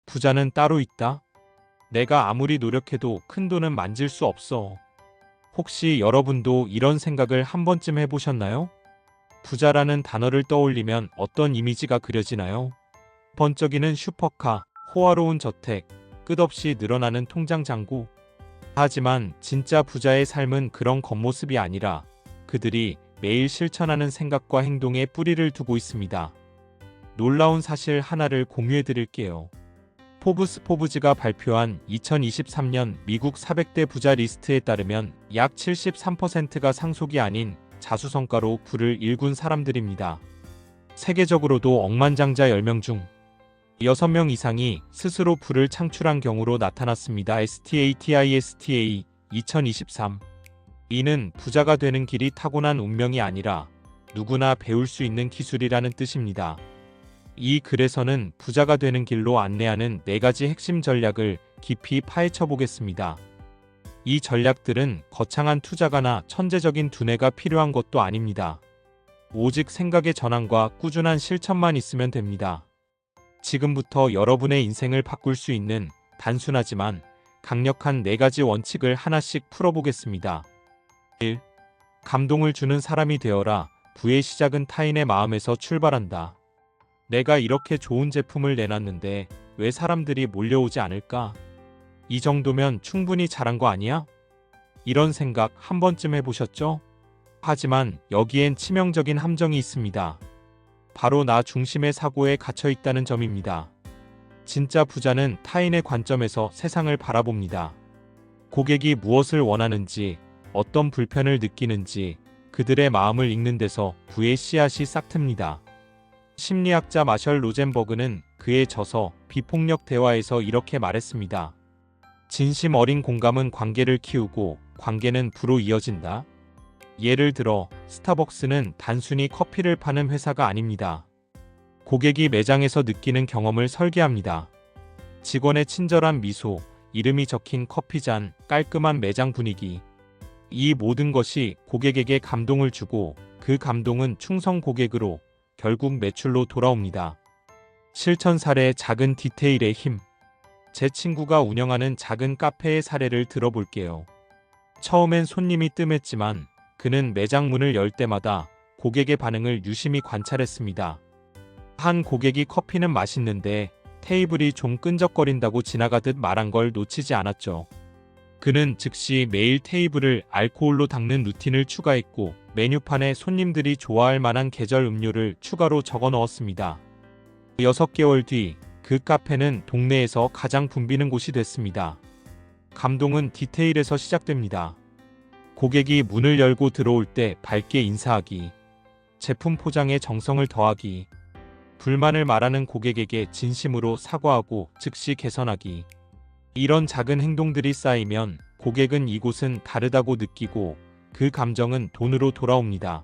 부자는 따로 있다. 내가 아무리 노력해도 큰돈은 만질 수 없어. 혹시 여러분도 이런 생각을 한 번쯤 해보셨나요? 부자라는 단어를 떠올리면 어떤 이미지가 그려지나요? 번쩍이는 슈퍼카, 호화로운 저택, 끝없이 늘어나는 통장 잔고. 하지만 진짜 부자의 삶은 그런 겉모습이 아니라 그들이 매일 실천하는 생각과 행동에 뿌리를 두고 있습니다. 놀라운 사실 하나를 공유해 드릴게요. 포브스가 발표한 2023년 미국 400대 부자 리스트에 따르면 약 73%가 상속이 아닌 자수성가로 부를 일군 사람들입니다. 세계적으로도 억만장자 10명 중 6명 이상이 스스로 부를 창출한 경우로 나타났습니다. STATISTA 2023. 이는 부자가 되는 길이 타고난 운명이 아니라 누구나 배울 수 있는 기술이라는 뜻입니다. 이 글에서는 부자가 되는 길로 안내하는 4가지 핵심 전략을 깊이 파헤쳐 보겠습니다. 이 전략들은 거창한 투자가나 천재적인 두뇌가 필요한 것도 아닙니다. 오직 생각의 전환과 꾸준한 실천만 있으면 됩니다. 지금부터 여러분의 인생을 바꿀 수 있는 단순하지만 강력한 4가지 원칙을 하나씩 풀어보겠습니다. 1. 감동을 주는 사람이 되어라. 부의 시작은 타인의 마음에서 출발한다. 내가 이렇게 좋은 제품을 내놨는데 왜 사람들이 몰려오지 않을까? 이 정도면 충분히 잘한 거 아니야? 이런 생각 한 번쯤 해보셨죠? 하지만 여기엔 치명적인 함정이 있습니다. 바로 나 중심의 사고에 갇혀 있다는 점입니다. 진짜 부자는 타인의 관점에서 세상을 바라봅니다. 고객이 무엇을 원하는지, 어떤 불편을 느끼는지 그들의 마음을 읽는 데서 부의 씨앗이 싹틉니다. 심리학자 마셜 로젠버그는 그의 저서 비폭력 대화에서 이렇게 말했습니다. 진심 어린 공감은 관계를 키우고 관계는 부로 이어진다. 예를 들어 스타벅스는 단순히 커피를 파는 회사가 아닙니다. 고객이 매장에서 느끼는 경험을 설계합니다. 직원의 친절한 미소, 이름이 적힌 커피잔, 깔끔한 매장 분위기. 이 모든 것이 고객에게 감동을 주고 그 감동은 충성 고객으로 결국 매출로 돌아옵니다. 실천 사례 작은 디테일의 힘. 제 친구가 운영하는 작은 카페의 사례를 들어볼게요. 처음엔 손님이 뜸했지만 그는 매장 문을 열 때마다 고객의 반응을 유심히 관찰했습니다. 한 고객이 커피는 맛있는데 테이블이 좀 끈적거린다고 지나가듯 말한 걸 놓치지 않았죠. 그는 즉시 매일 테이블을 알코올로 닦는 루틴을 추가했고 메뉴판에 손님들이 좋아할 만한 계절 음료를 추가로 적어 넣었습니다. 6개월 뒤 그 카페는 동네에서 가장 붐비는 곳이 됐습니다. 감동은 디테일에서 시작됩니다. 고객이 문을 열고 들어올 때 밝게 인사하기, 제품 포장에 정성을 더하기, 불만을 말하는 고객에게 진심으로 사과하고 즉시 개선하기. 이런 작은 행동들이 쌓이면 고객은 이곳은 다르다고 느끼고 그 감정은 돈으로 돌아옵니다.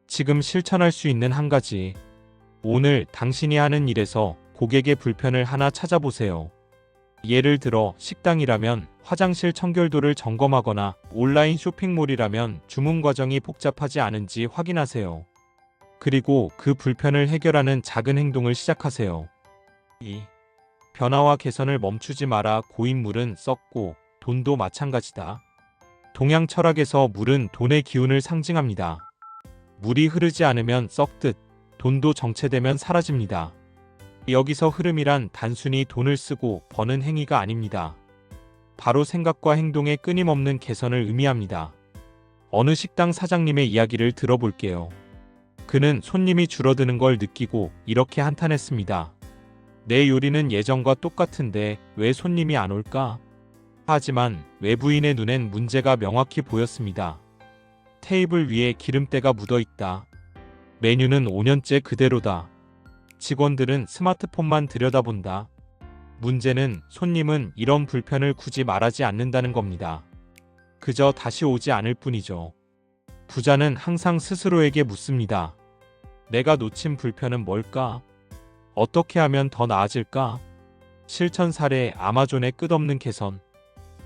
지금 실천할 수 있는 한 가지. 오늘 당신이 하는 일에서 고객의 불편을 하나 찾아보세요. 예를 들어 식당이라면 화장실 청결도를 점검하거나 온라인 쇼핑몰이라면 주문 과정이 복잡하지 않은지 확인하세요. 그리고 그 불편을 해결하는 작은 행동을 시작하세요. 2. 변화와 개선을 멈추지 마라. 고인물은 썩고 돈도 마찬가지다. 동양 철학에서 물은 돈의 기운을 상징합니다. 물이 흐르지 않으면 썩듯 돈도 정체되면 사라집니다. 여기서 흐름이란 단순히 돈을 쓰고 버는 행위가 아닙니다. 바로 생각과 행동의 끊임없는 개선을 의미합니다. 어느 식당 사장님의 이야기를 들어볼게요. 그는 손님이 줄어드는 걸 느끼고 이렇게 한탄했습니다. 내 요리는 예전과 똑같은데 왜 손님이 안 올까? 하지만 외부인의 눈엔 문제가 명확히 보였습니다. 테이블 위에 기름때가 묻어 있다. 메뉴는 5년째 그대로다. 직원들은 스마트폰만 들여다본다. 문제는 손님은 이런 불편을 굳이 말하지 않는다는 겁니다. 그저 다시 오지 않을 뿐이죠. 부자는 항상 스스로에게 묻습니다. 내가 놓친 불편은 뭘까? 어떻게 하면 더 나아질까? 실천 사례 아마존의 끝없는 개선.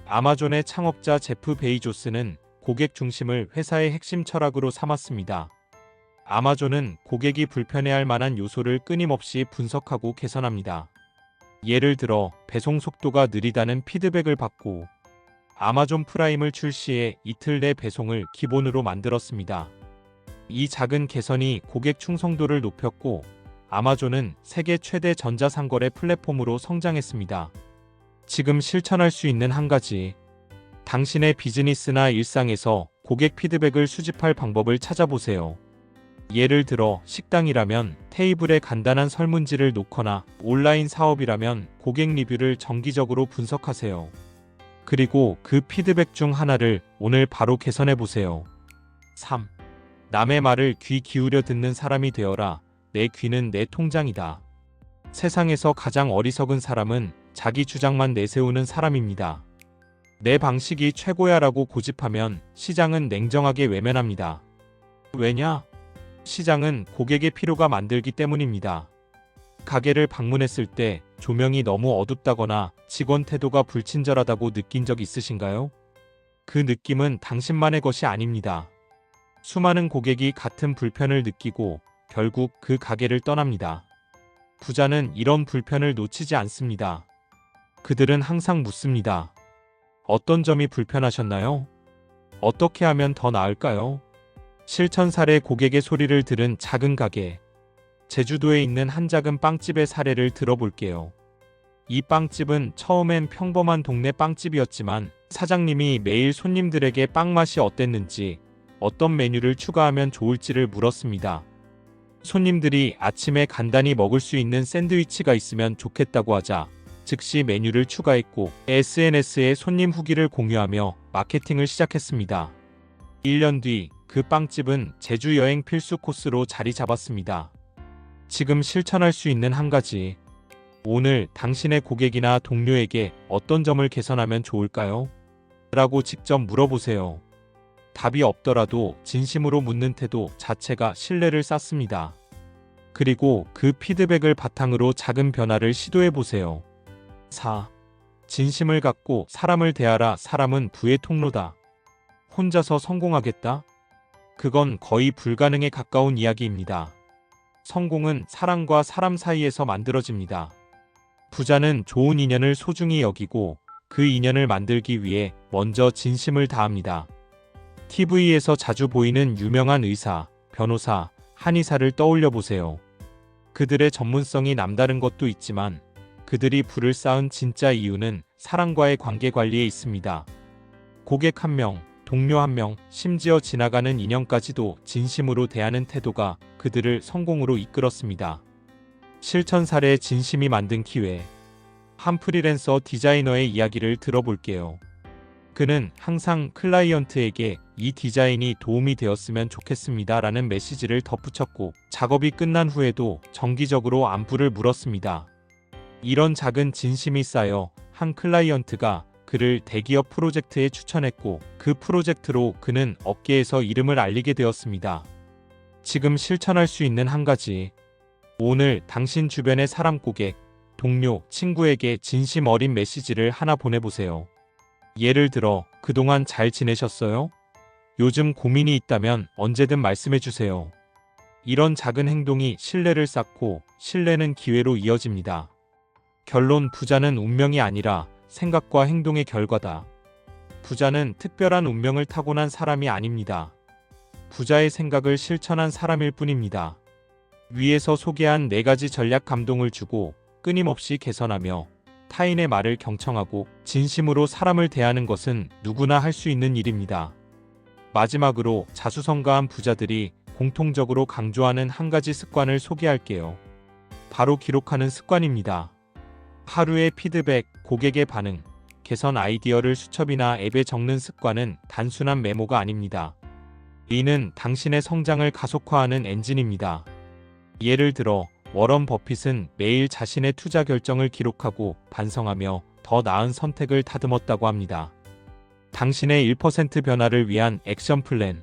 아마존의 창업자 제프 베이조스는 고객 중심을 회사의 핵심 철학으로 삼았습니다. 아마존은 고객이 불편해할 만한 요소를 끊임없이 분석하고 개선합니다. 예를 들어 배송 속도가 느리다는 피드백을 받고 아마존 프라임을 출시해 이틀 내 배송을 기본으로 만들었습니다. 이 작은 개선이 고객 충성도를 높였고 아마존은 세계 최대 전자상거래 플랫폼으로 성장했습니다. 지금 실천할 수 있는 한 가지. 당신의 비즈니스나 일상에서 고객 피드백을 수집할 방법을 찾아보세요. 예를 들어 식당이라면 테이블에 간단한 설문지를 놓거나 온라인 사업이라면 고객 리뷰를 정기적으로 분석하세요. 그리고 그 피드백 중 하나를 오늘 바로 개선해 보세요. 3. 남의 말을 귀 기울여 듣는 사람이 되어라. 내 귀는 내 통장이다. 세상에서 가장 어리석은 사람은 자기 주장만 내세우는 사람입니다. 내 방식이 최고야라고 고집하면 시장은 냉정하게 외면합니다. 왜냐? 시장은 고객의 필요가 만들기 때문입니다. 가게를 방문했을 때 조명이 너무 어둡다거나 직원 태도가 불친절하다고 느낀 적 있으신가요? 그 느낌은 당신만의 것이 아닙니다. 수많은 고객이 같은 불편을 느끼고 결국 그 가게를 떠납니다. 부자는 이런 불편을 놓치지 않습니다. 그들은 항상 묻습니다. 어떤 점이 불편하셨나요? 어떻게 하면 더 나을까요? 실천 사례 고객의 소리를 들은 작은 가게. 제주도에 있는 한 작은 빵집의 사례를 들어볼게요. 이 빵집은 처음엔 평범한 동네 빵집이었지만 사장님이 매일 손님들에게 빵 맛이 어땠는지, 어떤 메뉴를 추가하면 좋을지를 물었습니다. 손님들이 아침에 간단히 먹을 수 있는 샌드위치가 있으면 좋겠다고 하자 즉시 메뉴를 추가했고 SNS에 손님 후기를 공유하며 마케팅을 시작했습니다. 1년 뒤 그 빵집은 제주 여행 필수 코스로 자리 잡았습니다. 지금 실천할 수 있는 한 가지. 오늘 당신의 고객이나 동료에게 어떤 점을 개선하면 좋을까요? 라고 직접 물어보세요. 답이 없더라도 진심으로 묻는 태도 자체가 신뢰를 쌓습니다. 그리고 그 피드백을 바탕으로 작은 변화를 시도해 보세요. 4. 진심을 갖고 사람을 대하라. 사람은 부의 통로다. 혼자서 성공하겠다? 그건 거의 불가능에 가까운 이야기입니다. 성공은 사람과 사람 사이에서 만들어집니다. 부자는 좋은 인연을 소중히 여기고 그 인연을 만들기 위해 먼저 진심을 다합니다. TV에서 자주 보이는 유명한 의사, 변호사, 한의사를 떠올려 보세요. 그들의 전문성이 남다른 것도 있지만 그들이 부를 쌓은 진짜 이유는 사람과의 관계 관리에 있습니다. 고객 한 명, 동료 한 명, 심지어 지나가는 인연까지도 진심으로 대하는 태도가 그들을 성공으로 이끌었습니다. 실천 사례의 진심이 만든 기회. 한 프리랜서 디자이너의 이야기를 들어볼게요. 그는 항상 클라이언트에게 이 디자인이 도움이 되었으면 좋겠습니다 라는 메시지를 덧붙였고 작업이 끝난 후에도 정기적으로 안부를 물었습니다. 이런 작은 진심이 쌓여 한 클라이언트가 그를 대기업 프로젝트에 추천했고 그 프로젝트로 그는 업계에서 이름을 알리게 되었습니다. 지금 실천할 수 있는 한 가지. 오늘 당신 주변의 사람, 고객, 동료, 친구에게 진심 어린 메시지를 하나 보내보세요. 예를 들어, 그동안 잘 지내셨어요? 요즘 고민이 있다면 언제든 말씀해 주세요. 이런 작은 행동이 신뢰를 쌓고 신뢰는 기회로 이어집니다. 결론. 부자는 운명이 아니라 생각과 행동의 결과다. 부자는 특별한 운명을 타고난 사람이 아닙니다. 부자의 생각을 실천한 사람일 뿐입니다. 위에서 소개한 4가지 전략 감동을 주고 끊임없이 개선하며 타인의 말을 경청하고 진심으로 사람을 대하는 것은 누구나 할 수 있는 일입니다. 마지막으로 자수성가한 부자들이 공통적으로 강조하는 한 가지 습관을 소개할게요. 바로 기록하는 습관입니다. 하루의 피드백, 고객의 반응, 개선 아이디어를 수첩이나 앱에 적는 습관은 단순한 메모가 아닙니다. 이는 당신의 성장을 가속화하는 엔진입니다. 예를 들어 워런 버핏은 매일 자신의 투자 결정을 기록하고 반성하며 더 나은 선택을 다듬었다고 합니다. 당신의 1% 변화를 위한 액션 플랜.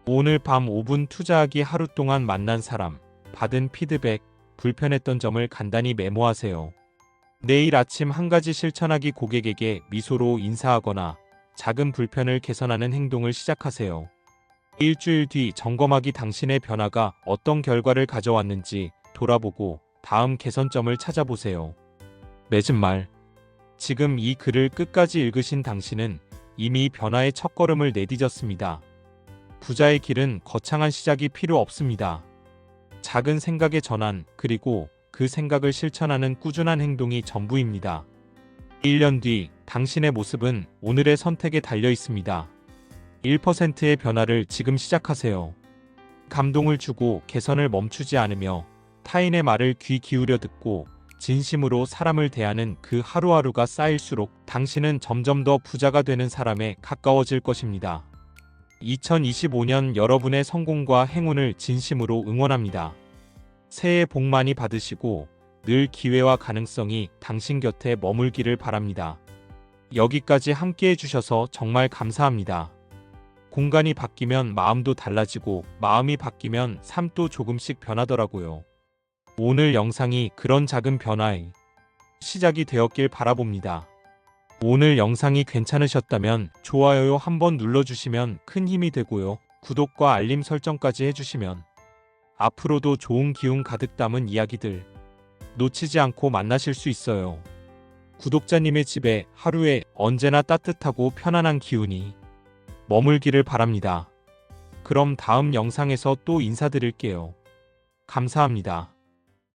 오늘 밤 5분 투자하기. 하루 동안 만난 사람, 받은 피드백, 불편했던 점을 간단히 메모하세요. 내일 아침 한 가지 실천하기. 고객에게 미소로 인사하거나 작은 불편을 개선하는 행동을 시작하세요. 일주일 뒤 점검하기. 당신의 변화가 어떤 결과를 가져왔는지 돌아보고 다음 개선점을 찾아보세요. 맺은 말. 지금 이 글을 끝까지 읽으신 당신은 이미 변화의 첫걸음을 내디뎠습니다. 부자의 길은 거창한 시작이 필요 없습니다. 작은 생각의 전환, 그리고 그 생각을 실천하는 꾸준한 행동이 전부입니다. 1년 뒤 당신의 모습은 오늘의 선택에 달려 있습니다. 1%의 변화를 지금 시작하세요. 감동을 주고 개선을 멈추지 않으며 타인의 말을 귀 기울여 듣고 진심으로 사람을 대하는 그 하루하루가 쌓일수록 당신은 점점 더 부자가 되는 사람에 가까워질 것입니다. 2025년 여러분의 성공과 행운을 진심으로 응원합니다. 새해 복 많이 받으시고 늘 기회와 가능성이 당신 곁에 머물기를 바랍니다. 여기까지 함께 해주셔서 정말 감사합니다. 공간이 바뀌면 마음도 달라지고 마음이 바뀌면 삶도 조금씩 변하더라고요. 오늘 영상이 그런 작은 변화의 시작이 되었길 바라봅니다. 오늘 영상이 괜찮으셨다면 좋아요 한번 눌러주시면 큰 힘이 되고요. 구독과 알림 설정까지 해주시면 앞으로도 좋은 기운 가득 담은 이야기들 놓치지 않고 만나실 수 있어요. 구독자님의 집에 하루에 언제나 따뜻하고 편안한 기운이 머물기를 바랍니다. 그럼 다음 영상에서 또 인사드릴게요. 감사합니다.